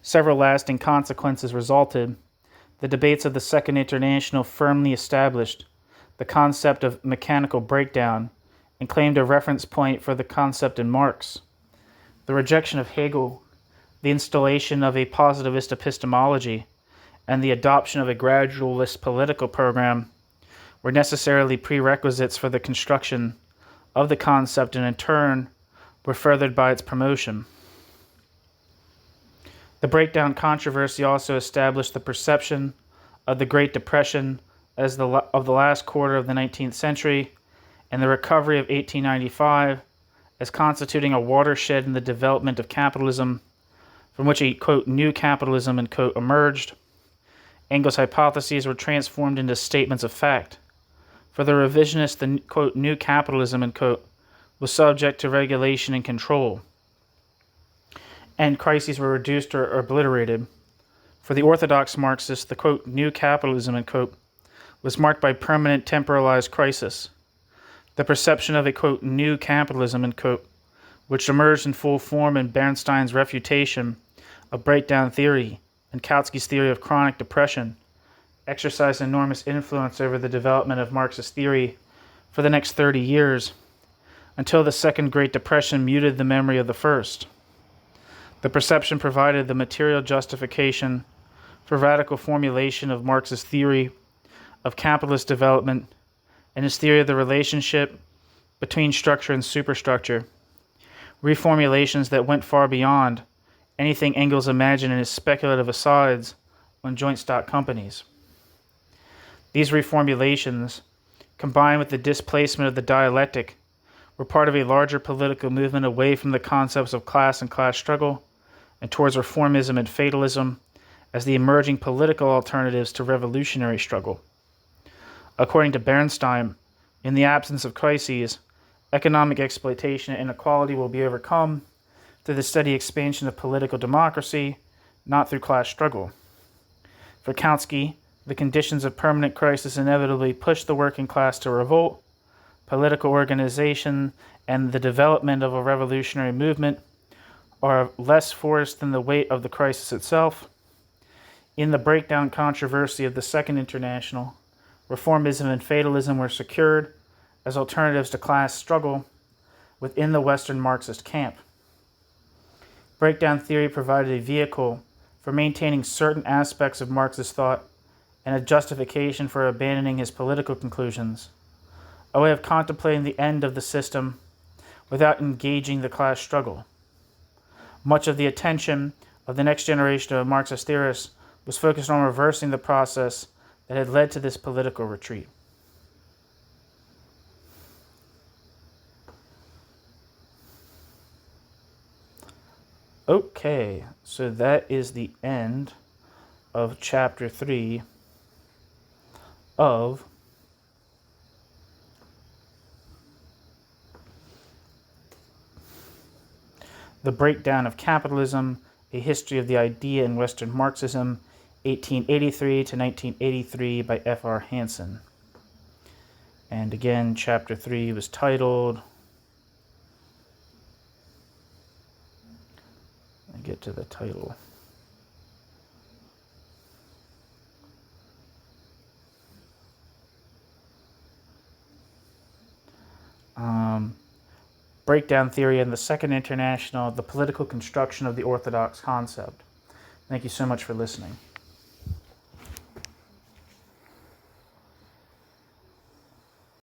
Several lasting consequences resulted. The debates of the Second International firmly established the concept of mechanical breakdown and claimed a reference point for the concept in Marx. The rejection of Hegel, the installation of a positivist epistemology, and the adoption of a gradualist political program were necessarily prerequisites for the construction of the concept and in turn were furthered by its promotion. The breakdown controversy also established the perception of the Great Depression of the last quarter of the 19th century and the recovery of 1895 as constituting a watershed in the development of capitalism, from which a, quote, new capitalism, end quote, emerged. Engels' hypotheses were transformed into statements of fact. For the revisionists, the, quote, new capitalism, end quote, was subject to regulation and control, and crises were reduced or obliterated. For the orthodox Marxists, the, quote, new capitalism, end quote, was marked by permanent temporalized crisis. The perception of a, quote, new capitalism, end quote, which emerged in full form in Bernstein's refutation of breakdown theory and Kautsky's theory of chronic depression, exercised enormous influence over the development of Marxist theory for the next 30 years, until the Second Great Depression muted the memory of the first. The perception provided the material justification for radical formulation of Marx's theory of capitalist development and his theory of the relationship between structure and superstructure, reformulations that went far beyond anything Engels imagined in his speculative asides on joint stock companies. These reformulations, combined with the displacement of the dialectic, were part of a larger political movement away from the concepts of class and class struggle and towards reformism and fatalism as the emerging political alternatives to revolutionary struggle. According to Bernstein, in the absence of crises, economic exploitation and inequality will be overcome through the steady expansion of political democracy, not through class struggle. For Kautsky, the conditions of permanent crisis inevitably push the working class to revolt. Political organization and the development of a revolutionary movement are less force than the weight of the crisis itself. In the breakdown controversy of the Second International, reformism and fatalism were secured as alternatives to class struggle within the Western Marxist camp. Breakdown theory provided a vehicle for maintaining certain aspects of Marxist thought and a justification for abandoning his political conclusions, a way of contemplating the end of the system without engaging the class struggle. Much of the attention of the next generation of Marxist theorists was focused on reversing the process that had led to this political retreat. Okay, so that is the end of chapter 3 of The Breakdown of Capitalism, A History of the Idea in Western Marxism, 1883 to 1983 by F.R. Hansen. And again, chapter 3 was titled, let me get to the title. Breakdown Theory and the Second International, the Political Construction of the Orthodox Concept. Thank you so much for listening.